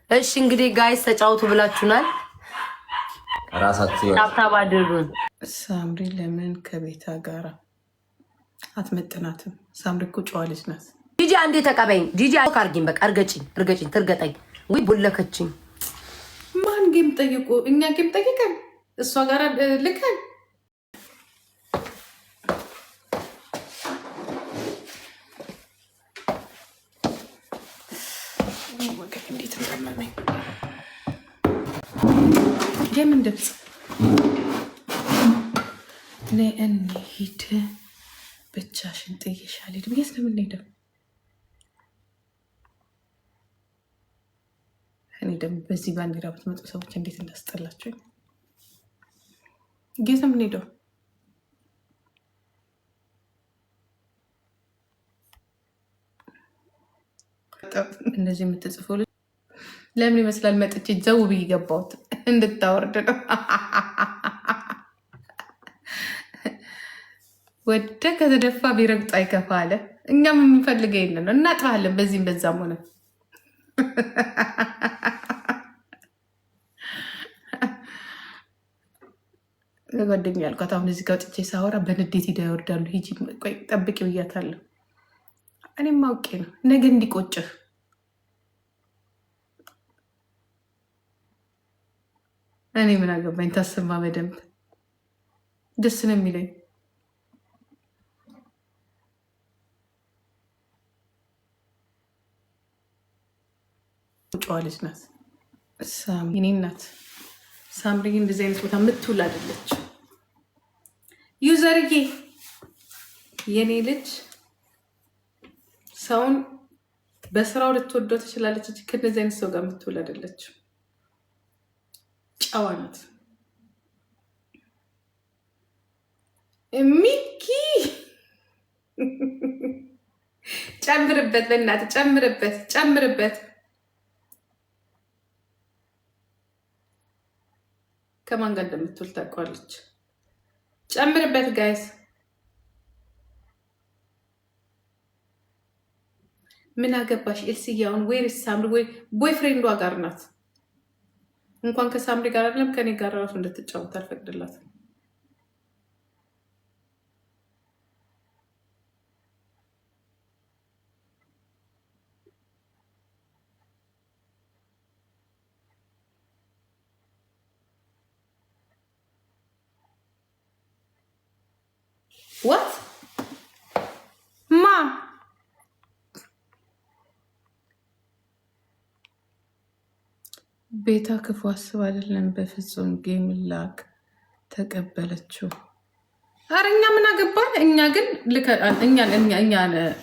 እሺ እንግዲህ ጋይስ ተጫውቱ ብላችሁናል። ራሳችሁ ታብታብ አድርጉን። ሳምሪ ለምን ከቤታ ጋራ አትመጥናትም? ሳምሪ እኮ ጨዋ ልጅ ናት። ጂጂ አንዴ ተቀበይኝ። ጂጂ አርጊኝ፣ በቃ እርገጭኝ፣ ትርገጠኝ። ወይ ቦለከችኝ። ማን ጌም ጠይቁ? እኛ ጌም ጠይቀን እሷ ጋር ልከን እንዴት እንደመመኝ የምን ድምፅ እንሂድ ብቻሽን ጥዬሽ አልሄድም። የት ነው የምንሄደው? እኔ ደግሞ በዚህ ባንዲራ ብትመጡ ሰዎች እንዴት እንዳስጠላችሁ። የት ነው የምንሄደው? እንደዚህ የምትጽፉ ለምን ይመስላል? መጥቼ ዘው ብዬ ገባሁት እንድታወርድ ነው። ወደ ከተደፋ ቢረግጥ አይከፋ አለ። እኛም የምንፈልገው የለን ነው። እናጥፋለን በዚህም በዛም ሆነ ጓደኛ ያልኳት አሁን እዚህ ጋር ወጥቼ ሳወራ በንዴት ሂዳ ይወርዳሉ። ሂጂ ቆይ ጠብቂ ብያታለሁ። እኔም አውቄ ነው ነገ እንዲቆጭህ። እኔ ምን አገባኝ? ታስማ በደንብ ደስ ነው የሚለኝ። ጨዋ ልጅ ናት የኔ ናት ሳምሪ። እንደዚህ አይነት ቦታ የምትውል አይደለች። ዩዘርዬ የኔ ልጅ ሰውን በስራው ልትወደው ትችላለች እንጂ ከነዚህ አይነት ሰው ጋር የምትውል አይደለች። ጨዋ ናት። ሚኪ ጨምርበት፣ በእናትህ ጨምርበት። ከማን ጋር እንደምትውል ታውቀዋለች። ጨምርበት ጋይስ። ምን አገባሽ ኤልስያውን? ወይስ ሳምሪ ወይ ቦይፍሬንዷ ጋር ናት? እንኳን ከሳምሪ ጋር አይደለም ከኔ ጋር ራሱ እንድትጫወት አልፈቅድላትም። ወት ማ ቤታ ክፉ አስብ አይደለም በፍጹም። ጌም ላክ ተቀበለችው። አረ እኛ ምን አገባን? እኛ ግን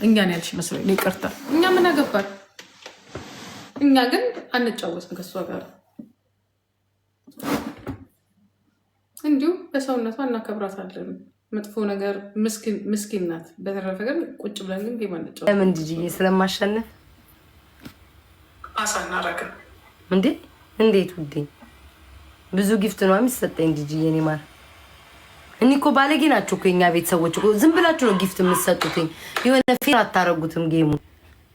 እኛን ያልሽ መስሎኝ ይቅርታ። እኛ ምን አገባን? እኛ ግን አንጫወትም ከሷ ጋር። እንዲሁ በሰውነቷ እናከብራታለን። መጥፎ ነገር ምስኪን ናት። በተረፈ ግን ቁጭ ብለን ግን ጌም አንጫወትም። ለምን ጂጂ? ስለማሸነፍ አሳ እናረግም እንዴ? እንዴት ውዴ? ብዙ ጊፍት ነው የሚሰጠኝ ጂጂ የኔ ማር። እኔ እኮ ባለጌ ናቸው እኮ የኛ ቤተሰቦች እኮ። ዝም ብላችሁ ነው ጊፍት የምትሰጡትኝ። የሆነ ፌር አታረጉትም ጌሙ።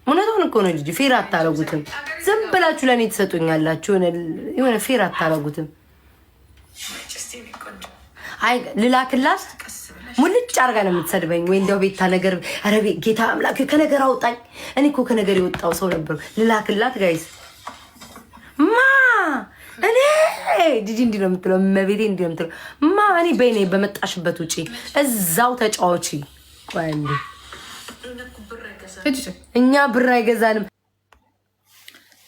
እውነቱን እኮ ነው ጂጂ፣ ፌር አታረጉትም። ዝም ብላችሁ ለእኔ ትሰጡኛላችሁ። የሆነ ፌር አታረጉትም። አይ ልላክላት ሙልጭ አርጋ ነው የምትሰድበኝ። ወይ እንደው ቤታ ነገር ኧረ ጌታ አምላክ ከነገር አውጣኝ። እኔ እኮ ከነገር የወጣው ሰው ነበሩ። ልላክላት ጋይስ። ማ እኔ ጂጂ እንዲህ ነው የምትለው፣ መቤቴ እንዲህ ነው የምትለው። ማ እኔ በይኔ በመጣሽበት ውጪ እዛው ተጫዋች። እኛ ብር አይገዛንም።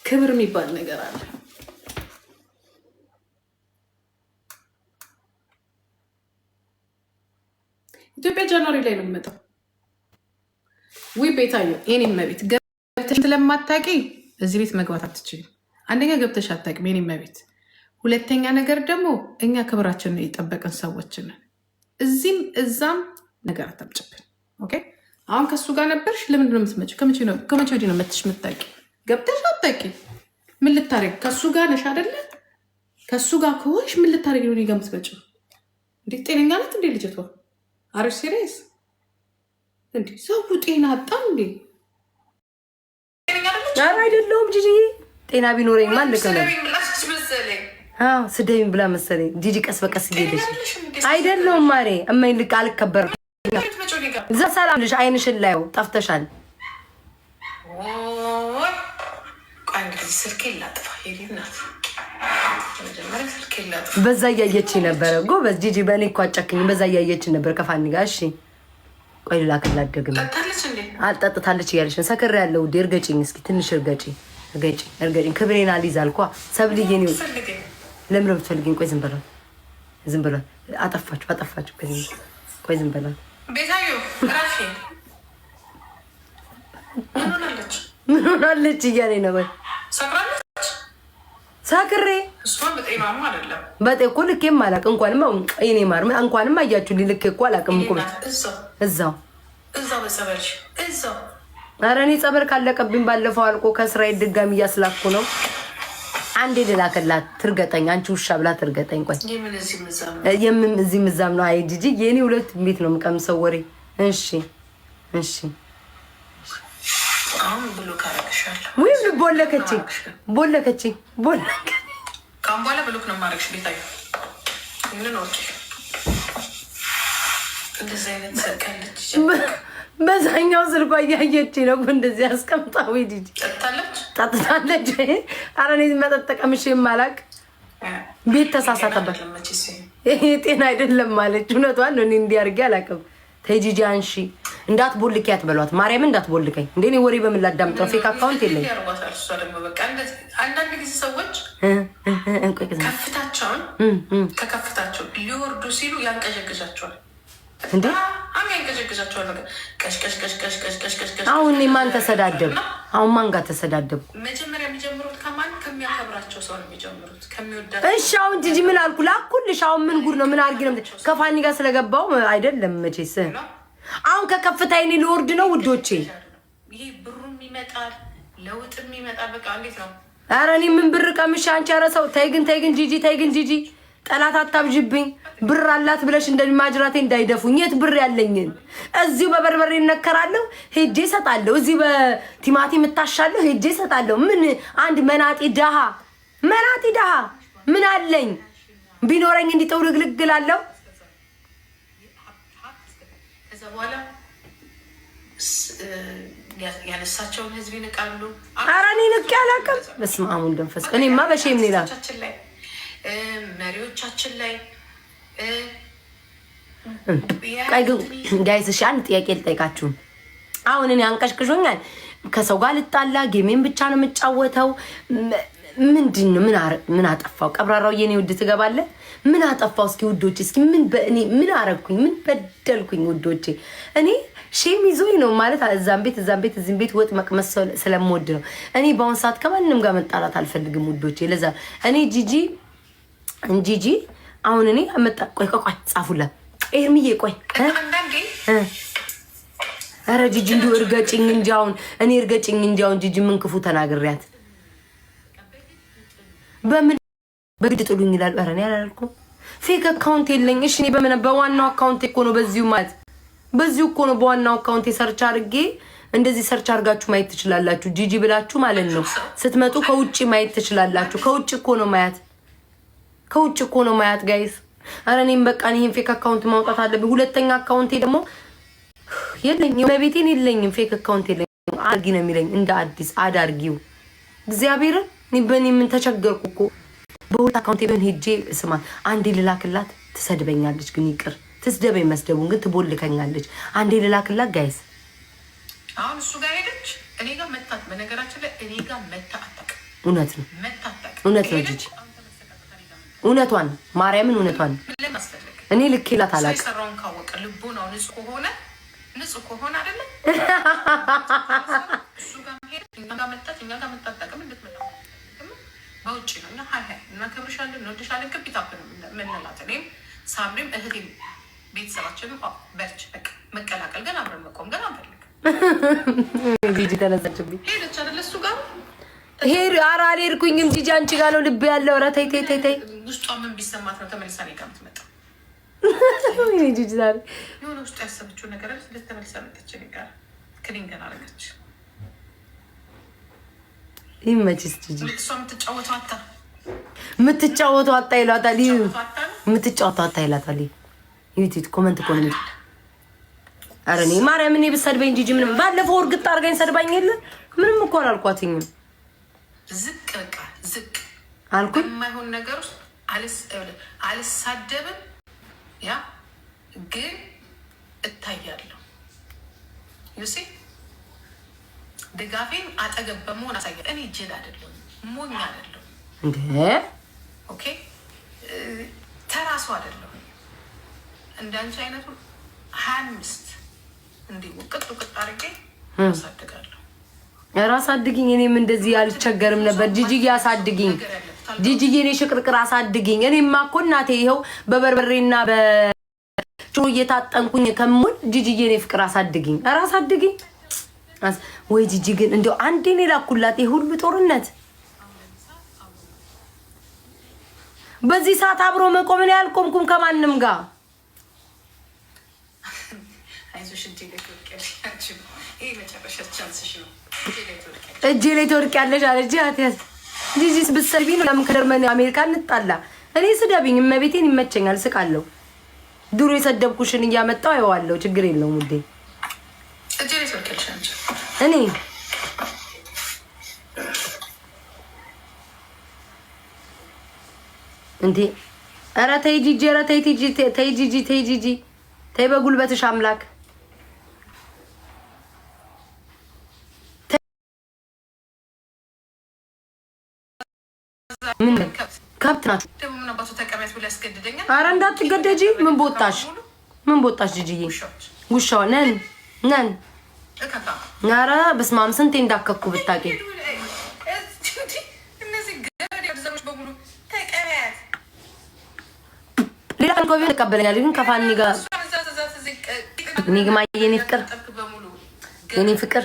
ክብር የሚባል ነገር አለ። ኢትዮጵያ ጃንዋሪ ላይ ነው የምመጣው። ወይ ቤታየው የኔ መቤት ገብተሽ ስለማታውቂ እዚህ ቤት መግባት አትችልም። አንደኛ ገብተሽ አታውቂም የኔ መቤት። ሁለተኛ ነገር ደግሞ እኛ ክብራችንን የጠበቅን ሰዎች ነን። እዚህም እዛም ነገር አታምጭብን። ኦኬ አሁን ከሱ ጋር ነበርሽ። ለምንድን ነው የምትመጪው? ከመቼ ወዲህ ነው መጥሽ የምታውቂ? ገብተሽ አታውቂ። ምን ልታረግ? ከሱ ጋር ነሽ አይደለ? ከሱ ጋር ከሆንሽ ምን ልታረግ ነው እኔ ጋር የምትመጪው? እንዴ ጤነኛ ናት እንዴ ልጅቷ? አረ ሲሪየስ እንዴ? ሰው ጤና አጣ እንዴ? ኧረ አይደለሁም ጂጂ፣ ጤና ቢኖረኝ ማልከ ነው ስደኝ ብላ መሰለኝ ጂጂ ቀስ በቀስ ሄደሽ አይደለም ማሬ እማይ ልክ አልከበር እዛ ሰላም ልጅ አይንሽን ላይው ጠፍተሻል። በዛ እያየች ነበረ ጎበዝ ጂጂ በእኔ እኮ አጨክኝ በዛ እያየች ነበር ከፋኒ ጋር እሺ ቆይ ላክላት ደግሜ አልጠጥታለች እያለች ነው ሰክር ያለው ውዴ እርገጭኝ እስኪ ትንሽ እርገጭኝ ክብሬን አልይዝ አልኳ ሰብልዬ ነው ለምን ነው የምትፈልጊኝ ቆይ ዝም በላ አጠፋችሁ ቆይ ዝም በላ ቤታዮ ራፊ ምን ሆናለች እያለኝ ነው ወይ ሰክሬ እሷን በጤናማ አይደለም በጤ እኮ ልኬም አላውቅ እንኳንም ማር እንኳንም አያችሁ ልኬ እኮ አላውቅም እኮ እዛው በጸበልሽ እዛው ኧረ እኔ ጸበል ካለቀብኝ ባለፈው አልቆ ከእስራኤል ድጋሚ እያስላኩ ነው። አንዴ ልላክላት ትርገጠኝ አንቺ ውሻ ብላ ትርገጠኝ። ቆይ የምን እዚህ ምዛም ነው? አይ ጂጂ የኔ ሁለት ቤት ነው የምቀምሰው ወሬ። እሺ አሁን ብሎ ካረክሻለሁ ወይ ቦለከቺ ካምባላ ብሎክ ነው ማረክሽ ቤታዬ ምን ወጥ እንደዚህ አይነት ሰቀለች በዛኛው ስልኳ እያየች ነው እንደዚህ አስቀምጣው ጂጂ ጠጥታለች። ኧረ እኔ መጠጥ ቀምሼ የማላውቅ ቤት ተሳሳተበት ይሄ ጤና አይደለም ማለች። እውነቷን ነው። እኔ እንዲህ አድርጌ አላውቅም። ተይ ጂጂ አንሺ እንዳትቦልኪያት በሏት። ማርያምን እንዳትቦልከኝ እንዴ እኔ ወሬ በምን ላዳምጠው? ፌክ አካውንት የለኝም። አንዳንድ ጊዜ ሰዎች ከከፍታቸው ሊወርዱ ሲሉ ያንቀዠቅዣቸዋል እንዴ አሁን ማን ተሰዳደብ? አሁን ማን ጋር ተሰዳደብ? መጀመሪያ የሚጀምሩት ከማን ከሚያከብራቸው ሰው ነው የሚጀምሩት፣ ከሚወዳቸው። እሺ አሁን ጂጂ ምን አልኩ ላኩልሽ። አሁን ምን ጉድ ነው? ምን አድርጊ ነው? ከፋኒ ጋር ስለገባው አይደለም መቼስ። አሁን ከከፍታዬ እኔ ልወርድ ነው ውዶቼ። ይሄ ብሩም ይመጣል ለውጥም ይመጣል። በቃ እንዴት ነው? ኧረ እኔ ምን ብር ቀምሼ አንቺ ኧረ ሰው ተይ ግን ጂጂ ጠላት አታብዥብኝ። ብር አላት ብለሽ እንደማጅራቴ እንዳይደፉኝ። የት ብር ያለኝን እዚሁ በበርበሬ እነከራለሁ ሄጄ እሰጣለሁ። እዚሁ በቲማቲም እታሻለሁ ሄጄ እሰጣለሁ። ምን አንድ መናጢ ደሃ ምን አለኝ? ቢኖረኝ እንዲጠው ልግልግላለሁ። ከዛ በኋላ ያነሳቸውን ህዝብ ይንቃሉ። ኧረ እኔ ንቄ አላውቅም። በስመ አብ ወወልድ ወመንፈስ ቅዱስ። እኔማ በሼም ነው ይላል መሪዎቻችን ላይ ጋይስ። እሺ አንድ ጥያቄ ልጠይቃችሁ። አሁን እኔ አንቀሽቅሾኛል። ከሰው ጋር ልጣላ ጌሜን ብቻ ነው የምጫወተው። ምንድን ነው ምን አጠፋው? ቀብራራው የኔ ውድ ትገባለህ። ምን አጠፋው? እስኪ ውዶቼ እስኪ ምን አረግኩኝ? ምን በደልኩኝ ውዶቼ? እኔ ሼም ይዞኝ ነው ማለት እዛም ቤት እዚህም ቤት ወጥ መቅመስ ስለምወድ ነው። እኔ በአሁን ሰዓት ከማንም ጋር መጣላት አልፈልግም ውዶቼ። ለዛ እኔ ጂጂ አሁን እኔ አመጣ ቆይ ጻፉላት ኤርሚዬ ቆይ ኧረ ጂጂ እንዲሁ እርገጭኝ እንጂ አሁን ጂጂ ምን ክፉ ተናግሪያት በምን በግድ ጥሉኝ ይላል። ኧረ እኔ አላልኩም። ፌክ አካውንት የለኝ። እሺ እኔ በዋናው አካውንት እኮ ነው በዚሁ እኮ ነው በዋናው አካውንት ሰርች አድርጌ እንደዚህ ሰርች አድርጋችሁ ማየት ትችላላችሁ። ጂጂ ብላችሁ ማለት ነው ስትመጡ ከውጪ ማየት ትችላላችሁ። ከውጪ እኮ ነው ማያት ጋይስ። ኧረ እኔም በቃ ይሄን ፌክ አካውንት ማውጣት አለብኝ። ሁለተኛ አካውንቴ ደግሞ የለኝም። በቤቴን የለኝም። ፌክ አካውንት የለኝም። አድርጊ ነው የሚለኝ እንደ አዲስ አዳርጊው እግዚአብሔርን። በእኔ ምን ተቸገርኩ እኮ በሁለት አካውንቴ ቢሆን ሄጄ ስማ አንዴ ልላክላት ትሰድበኛለች። ግን ይቅር ትስደበኝ መስደቡን ግን ትቦልከኛለች። አንዴ ልላክላት ጋይስ። አሁን እሱ ጋር ሄደች እኔ ጋር መታት። በነገራችን ላይ እኔ ጋር መታ አታውቅም። እውነት ነው ጂጂ እውነቷን ማርያምን እውነቷን እኔ ልኬላት አላውቅም። ሰራውን ካወቀ ልቡ ነው ንጹህ ከሆነ አይደለ እሱ ጋር ሄደች እኛ ጋር መጣች። እኛ ጋር መጣ አታውቅም። እንድትመጣ በውጭ ነው እና ሀይ እናከብርሻለን እንወድሻለን ክቢታብ ምንላት እኔም ሳምሪም እህቴም ቤተሰባችንም በርች በቃ መቀላቀል ግን አብረን መቆም ግን አንፈልግም። ጂጂ ተነሳችብኝ ሄደች አይደለ እሱ ጋር ሄድ ኧረ አልሄድኩኝም። ጂጂ አንቺ ጋር ነው ልብ ያለው። ኧረ ተይ ውስጧ ምን ቢሰማት ነው ተመልሳ እኔ ጋር የምትመጣው? ጂጂ ዛሬ የሆነ ውስጡ ያሰበችው ነገር አለ። ተመልሳ መጣች እኔ ጋር ክሊንገን አደረገች። ይመችስ ጂጂ የምትጫወተው አጣ ይላታል። የምትጫወተው አጣ ይላታል። ዩቲዩብ ኮመንት ኮመንት ኧረ እኔ ማርያም እኔ ብትሰድበኝ ጂጂ ምንም ባለፈው እርግጥ አድርጋኝ ሰድባኝ የለ ምንም እኮ አላልኳትኝም። ዝቅ በቃ ዝቅ አልኩኝ። የማይሆን ነገር ውስጥ አልሳደብም። ያ ግን እታያለሁ። ዩሲ ድጋፌን አጠገብ በመሆን አሳያለሁ። እኔ ጅል አይደለሁም፣ ሞኝ አይደለሁም። እንዴ ኦኬ ተራሱ አይደለሁም። እንዳንቺ አይነቱ 25 እንዲህ ውቅጥ ውቅጥ አድርጌ አሳድጋለሁ። ራስ አድግኝ። እኔም እንደዚህ አልቸገርም ነበር። ጂጂዬ አሳድግኝ፣ ጂጂዬ እኔ ሽቅርቅር አሳድግኝ። እኔማ እኮ እናቴ ይኸው በበርበሬና በሽሮ እየታጠንኩኝ ከሙል ጂጂዬ እኔ ፍቅር አሳድግኝ፣ ራስ አድግኝ። ወይ ጂጂ ግን እንደው አንዴ እኔ ላኩላት ሁሉ ጦርነት በዚህ ሰዓት አብሮ መቆም ነው። ያልቆምኩም ከማንም ጋር እጄ ላይ ትወድቂያለሽ አለች። አትያዝ ጂጂስ ብትሰድቢኝ ነው ለምን ከጀርመን አሜሪካ እንጣላ? እኔ ስደብኝ እመቤቴን ይመቸኛል፣ ስቃለሁ። ድሮ የሰደብኩሽን እያመጣሁ አየዋለሁ፣ ችግር የለውም ውዴ። እኔ እንዴ ኧረ ተይ ጂጂ፣ ኧረ ተይ ጂጂ፣ ተይ ጂጂ፣ ተይ ጂጂ፣ ተይ በጉልበትሽ አምላክ። ምን ከብት ናችሁ? ኧረ እንዳትገደጂ። ምን ቦጣሽ? ምን ቦጣሽ ጂጂዬ? ውሻው ነን ነን። ኧረ በስመ አብ ስንቴ እንዳከኩ ብታውቂ። ሌላ ቀን ኮቪድ ተቀበለኛል፣ ግን ከፋኒ ጋር እኔ ግማ የኔ ፍቅር የኔ ፍቅር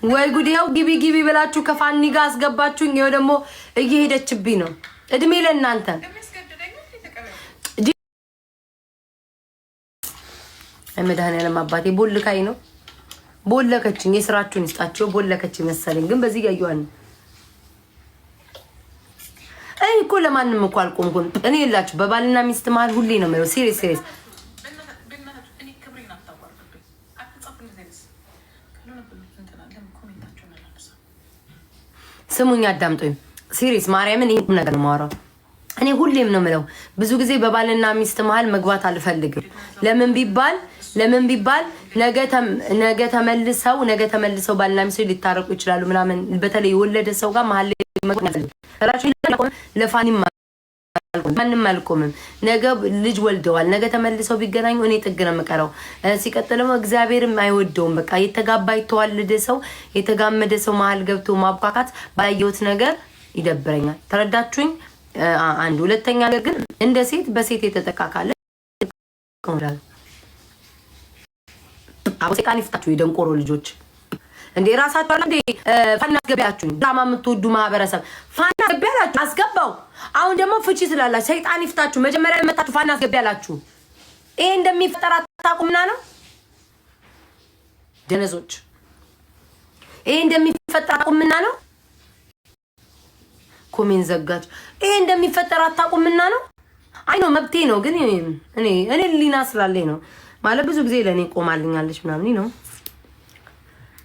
ወይ ጉዲያው ግቢ ግቢ ብላችሁ ከፋኒ ጋር አስገባችሁኝ። ይኸው ደግሞ እየሄደችብኝ ነው። እድሜ ለእናንተ። መድኃኒዓለም አባቴ ቦልካይ ነው። ቦለከችኝ። የስራችሁን ይስጣቸው። ቦለከችኝ መሰለኝ፣ ግን በዚህ ያዩዋን እኔ እኮ ለማንም እኮ አልቆምኩም። እኔ የላችሁ በባልና ሚስት መሀል ሁሌ ነው የምለው። ሲሪየስ ሲሪየስ ስሙኝ፣ አዳምጦኝ ሲሪየስ ማርያምን ይሄ ነገር ነው የማወራው። እኔ ሁሌም ነው የምለው ብዙ ጊዜ በባልና ሚስት መሀል መግባት አልፈልግም። ለምን ቢባል ነገ ተመልሰው ባልና ሚስት ሊታረቁ ይችላሉ ምናምን። በተለይ የወለደ ሰው ጋር መሀል ለፋኒም ማንም አልቆምም። ነገ ልጅ ወልደዋል። ነገ ተመልሰው ቢገናኙ እኔ ጥግ ነው የምቀረው። ሲቀጥልም እግዚአብሔርም አይወደውም። በቃ የተጋባ የተዋለደ ሰው የተጋመደ ሰው መሀል ገብቶ ማብካካት ባየሁት ነገር ይደብረኛል። ተረዳችሁኝ? አንድ ሁለተኛ ነገር ግን እንደ ሴት በሴት የተጠቃካለ አቦ ሴጣን ይፍታችሁ የደንቆሮ ልጆች። እንዴ ራሳችሁ እንዴ ፋና አስገቢያችሁ ድራማ የምትወዱ ማህበረሰብ ፋና አስገቢያላችሁ አስገባው። አሁን ደግሞ ፍቺ ስላላችሁ ሰይጣን ይፍታችሁ። መጀመሪያ የመጣችሁ ፋና አስገቢያላችሁ። ይሄ እንደሚፈጠር አታውቁምና ነው ደነዞች። ይሄ እንደሚፈጠር አታውቁምና ነው። ኮሜን ዘጋች። ይሄ እንደሚፈጠር አታውቁምና ነው። አይ ነው መብቴ ነው፣ ግን እኔ ሊና ስላለኝ ነው ማለት ብዙ ጊዜ ለኔ ቆማልኛለች ምናምን ነው።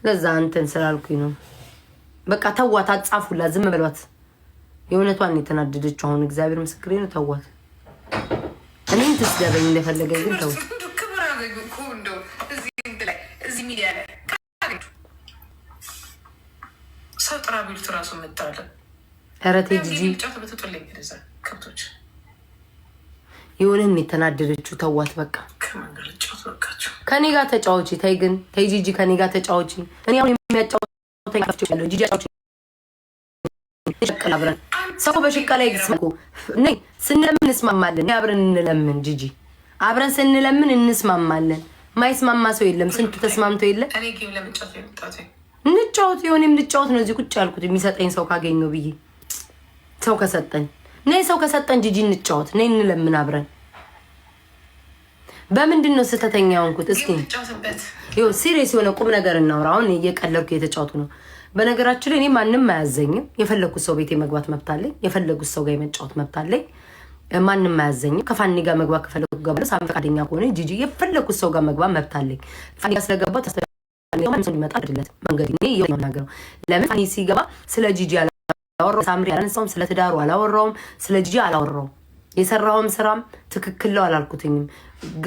ለዛ እንትን ስላልኩኝ ነው። በቃ ተዋት፣ አጻፉላት፣ ዝም በሏት። የእውነቷን የተናደደችው አሁን እግዚአብሔር ምስክሬ ነው። ተዋት። እኔን ትስደበኝ እንደፈለገ ግን ተው። ሰው ጥራ ቢሉት ራሱ መጣለ። ኧረ ተይ ጂጂ የሆነን የተናደደችው ተዋት። በቃ ከኔ ጋር ተጫወቺ። ተይ ግን ተይ ጂጂ ከኔ ጋር ተጫወቺ። እኔ አሁን የሚያጫወተኝ አፍጮ ያለው ጂጂ አጫወቺ። አብረን ሰው በሽቃ ላይ ይስማኩ ነይ ስንለምን እንስማማለን። አብረን እንለምን ጂጂ፣ አብረን ስንለምን እንስማማለን። ማይስማማ ሰው የለም። ስንቱ ተስማምቶ የለ። እኔ ጌም ለምጫወት የመጣሁት እንጫወት የሆነም ልጫወት ነው። እዚህ ቁጭ ያልኩት የሚሰጠኝ ሰው ካገኘው ብዬ ሰው ከሰጠኝ ነይ፣ ሰው ከሰጠን ጂጂ እንጫወት ነይ፣ እንለምን አብረን። በምንድን ነው ስተተኛ ሆንኩት? እስኪ ይኸው ሲሪየስ የሆነ ቁም ነገር እናውራ። አሁን እየቀለድኩ የተጫወቱ ነው። በነገራችን ላይ እኔ ማንም አያዘኝም። የፈለጉት ሰው ቤቴ መግባት መብት አለኝ። የፈለጉት ሰው ጋር የመጫወት መብት አለኝ። ማንም አያዘኝም። ከፋኒ ጋር መግባት ከፈለጉ ጋር ሳም ፈቃደኛ ከሆነ ጂጂ የፈለጉት ሰው ጋር መግባት መብት አለኝ። ፋኒ ጋር ስለገባው ተስተካክሎ ሊመጣ አይደለም መንገድ እኔ የምናገረው ለምን ፋኒ ሲገባ ስለ ጂጂ አላወራውም። ሳምሪ አላነሳውም። ስለ ትዳሩ አላወራውም። ስለ ጂጂ አላወራውም። የሰራውም ስራም ትክክል ነው አላልኩትኝም።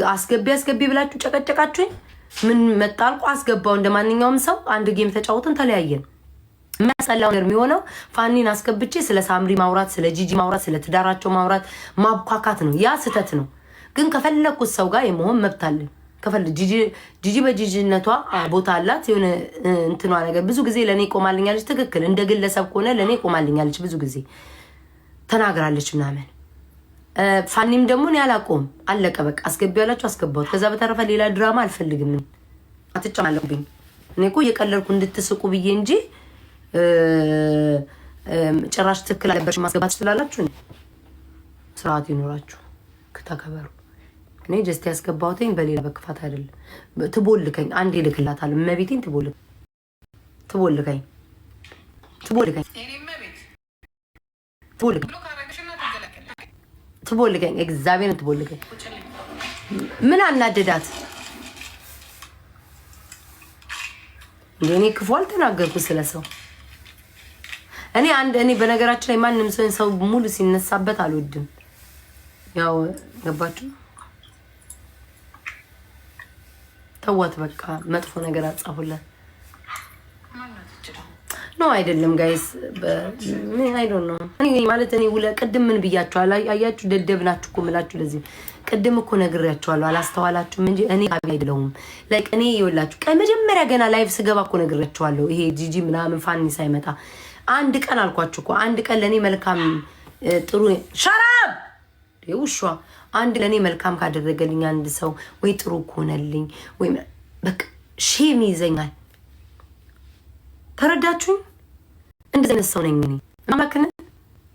አስገቢ ብላችሁ ጨቀጨቃችሁኝ። ምን መጣልኩ? አስገባው እንደማንኛውም ሰው አንድ ጌም ተጫውተን ተለያየን። የሚያስጠላው ነገር የሚሆነው ፋኒን አስገብቼ ስለ ሳምሪ ማውራት፣ ስለ ጂጂ ማውራት፣ ስለ ትዳራቸው ማውራት ማብኳካት ነው። ያ ስህተት ነው። ግን ከፈለኩት ሰው ጋር የመሆን መብት አለኝ። ጂጂ በጂጂነቷ ቦታ አላት። የሆነ እንትኗ ነገር ብዙ ጊዜ ለእኔ ቆማልኛለች። ትክክል። እንደ ግለሰብ ከሆነ ለእኔ ቆማልኛለች። ብዙ ጊዜ ተናግራለች ምናምን። ፋኒም ደግሞ እኔ አላቆም አለቀ በቃ። አስገቢ ያላችሁ አስገባሁት። ከዛ በተረፈ ሌላ ድራማ አልፈልግም። አትጫማለብኝ። እኔ እኮ እየቀለድኩ እንድትስቁ ብዬ እንጂ ጭራሽ ትክክል አለበሽ ማስገባት ትችላላችሁ። ስርዓት ይኖራችሁ፣ ተከበሩ። እኔ ጀስት ያስገባሁትኝ በሌላ በክፋት አይደለም። ትቦልከኝ አንዴ ልክላታል። እመቤቴን ትቦልከኝ እግዚአብሔርን ትቦልከኝ። ምን አናደዳት? እኔ ክፉ አልተናገርኩ ስለ ሰው። እኔ በነገራችን ላይ ማንም ሰው ሙሉ ሲነሳበት አልወድም። ያው ገባችሁ? ተዋት በቃ። መጥፎ ነገር አጻፉለት ነው አይደለም ጋይስ? አይ ዶንት ኖ። እኔ ማለት ቅድም ምን ብያችኋለሁ? አያችሁ ደደብ ናችሁ እኮ የምላችሁ ለዚህ። ቅድም እኮ ነግሬያችኋለሁ፣ አላስተዋላችሁም እንጂ እኔ አይደለሁም። ላይክ እኔ ይኸውላችሁ መጀመሪያ ገና ላይቭ ስገባ እኮ ነግሬያችኋለሁ። ይሄ ጂጂ ምናምን ፋኒ ሳይመጣ አንድ ቀን አልኳችሁ እኮ። አንድ ቀን ለእኔ መልካም ጥሩ ሸራብ ውሿ አንድ ለእኔ መልካም ካደረገልኝ አንድ ሰው ወይ ጥሩ ከሆነልኝ ወይ በቃ ሼም ይዘኛል። ተረዳችሁኝ? እንደዚህ አይነት ሰው ነኝ እኔ። አማክነ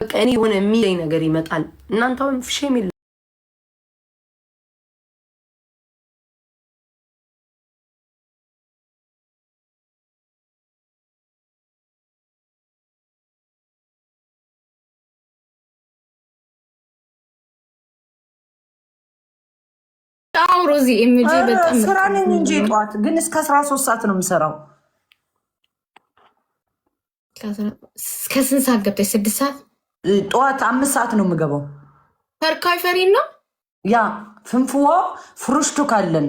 በቃ እኔ የሆነ የሚለኝ ነገር ይመጣል። እናንተም ሼም ይል ሮዚ ኤምጂ በጣም ስራ ነኝ እንጂ ጠዋት ግን እስከ 13 ሰዓት ነው የምሰራው። ከስንት ሰዓት ገብተሽ? 6 ሰዓት ጠዋት 5 ሰዓት ነው የምገባው። ፈርካይ ፈሪን ነው ያ ፍንፍዋ ፍሩሽቱ ካለን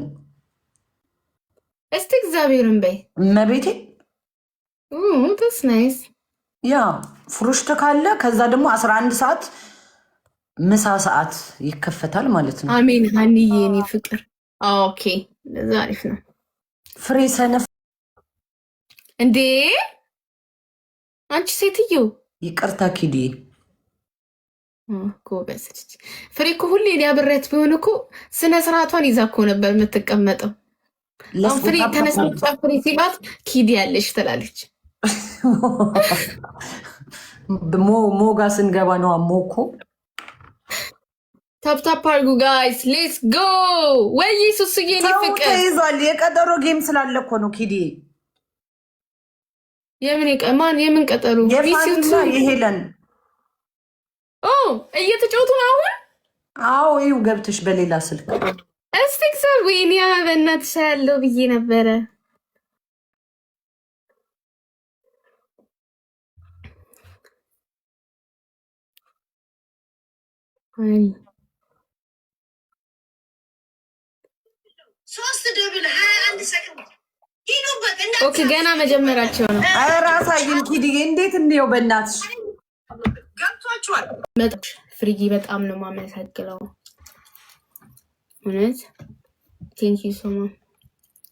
እስቲ እግዚአብሔርን በይ መቤቴ that's nice ያ ፍሩሽቱ ካለ ከዛ ደግሞ 11 ሰዓት ምሳ ሰዓት ይከፈታል ማለት ነው። አሜን ሀኒዬ የኔ ፍቅር። ኦኬ ለዛ አሪፍ ነው። ፍሬ ሰነፍ እንዴ አንቺ ሴትዮ ይቅርታ ኪዲ ጎበዝ ልጅ። ፍሬ እኮ ሁሌ እኔ አብሬያት ቢሆን እኮ ስነ ስርዓቷን ይዛ እኮ ነበር የምትቀመጠው። አሁን ፍሬ ተነስታ ፍሬ ሲባት ኪዲ ያለሽ ትላለች። ሞጋ ስንገባ ነው ሞኮ ታፕታፕ አድርጉ ጋይስ ሌትስ ጎ። ወይ ሱሱዬ የኔ ፍቅር ተይዟል። የቀጠሮ ጌም ስላለ እኮ ነው ኪዲ። የምን ቀጠሮ? የፋኒና የሄለን እየተጫወቱ ነው አሁን። አዎ ይኸው ገብተሽ በሌላ ስልክ እስቲ ክሰር ወይኔ በእናትሽ ያለው ብዬ ነበረ። ኦኬ ገና መጀመራቸው ነው። ራሳይን ኪዲ እንዴት እንየው በእናትሽ ገብቷቸዋል። ፍሪጊ በጣም ነው ማመሰግነው እውነት ቴንክ ዩ ሶ ማች።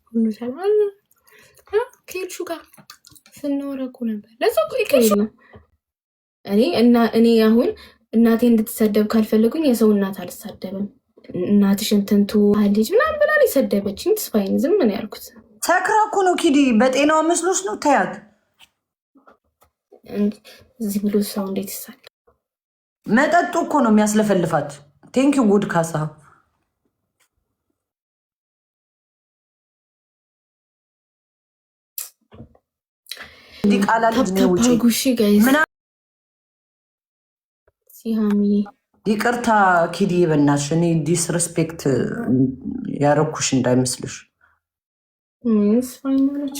ሁሉ ሰላም ከልሹ ጋር ስንወረቁ ነበር። ለዛ እኮ ይከሽ ነው። እኔ አሁን እናቴ እንድትሰደብ ካልፈለጉኝ የሰው እናት አልሳደብም። እናትሽን ትንቱ ልጅ ምናምን ብላ ነው የሰደበችኝ። ተስፋዬን ዝም ነው ያልኩት። ሰክራ እኮ ነው ኪዲ። በጤናዋ መስሎሽ ነው? ታያት እዚህ ብሎ ሰው እንዴት ይሳል? መጠጡ እኮ ነው የሚያስለፈልፋት። ቴንክ ዩ ጉድ ካሳ ዲቃላ ልጅ ነው ውጪ ጉሺ ጋይስ ሲሃሚ ይቅርታ ኪዲ በእናትሽ እኔ ዲስሪስፔክት ያረኩሽ እንዳይመስልሽ ምንስ ፋይናሎች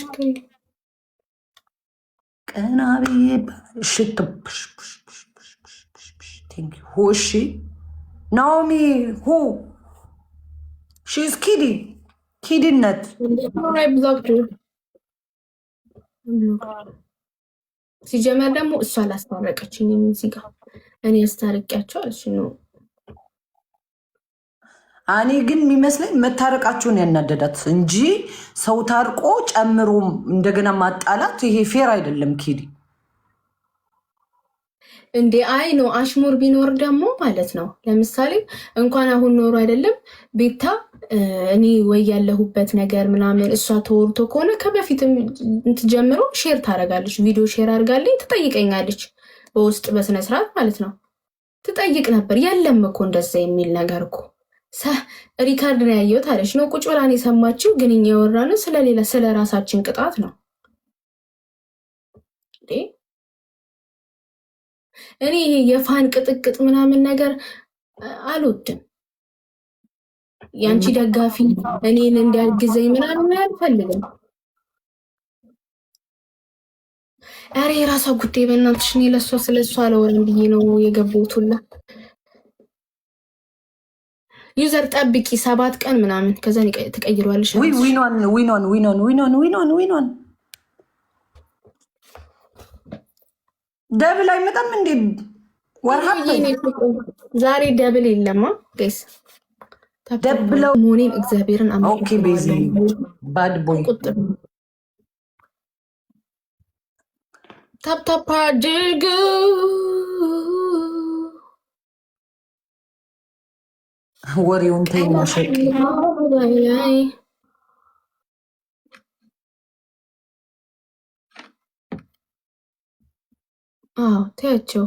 ቀናቢ ሽት ቴንክ ዩ ሆሺ ናኦሚ ሁ ሺዝ ኪዲነት ሲጀመር ደግሞ እሷ አላስታረቀችኝም። እዚህ ጋር እኔ አስታርቂያቸው አልሽ ነው። እኔ ግን የሚመስለኝ መታረቃቸውን ያናደዳት እንጂ ሰው ታርቆ ጨምሮ እንደገና ማጣላት ይሄ ፌር አይደለም። ኪዲ እንዴ አይ ነው አሽሙር ቢኖር ደግሞ ማለት ነው። ለምሳሌ እንኳን አሁን ኖሮ አይደለም ቤታ እኔ ወይ ያለሁበት ነገር ምናምን እሷ ተወርቶ ከሆነ ከበፊትም ጀምሮ ሼር ታደርጋለች። ቪዲዮ ሼር አድርጋለች፣ ትጠይቀኛለች በውስጥ በስነ ስርዓት ማለት ነው። ትጠይቅ ነበር። የለም እኮ እንደዛ የሚል ነገር እኮ ሪካርድ ነው ያየሁት አለች ነው። ቁጭ ብላን የሰማችው ግን እኛ ያወራነው ስለሌላ ስለ ራሳችን ቅጣት ነው። እኔ ይሄ የፋን ቅጥቅጥ ምናምን ነገር አልወድም። ያንቺ ደጋፊ እኔን እንዲያግዘኝ ምናምን አልፈልግም። አሬ የራሷ ጉዳይ በእናትሽ። እኔ ለሷ ስለሷ አላወራም ብዬ ነው የገባሁት ሁላ። ዩዘር ጠብቂ 7 ቀን ምናምን ከዛ ትቀይሯለሽ። ዊኖን ደብል አይመጣም እንዴ? ዛሬ ደብል የለማ ጋይስ። ደብለው መሆኔን እግዚአብሔርን ባድ ቦይ ታፕታፕ አድርጉ። ወሬውን ተይማሸቅ ተያቸው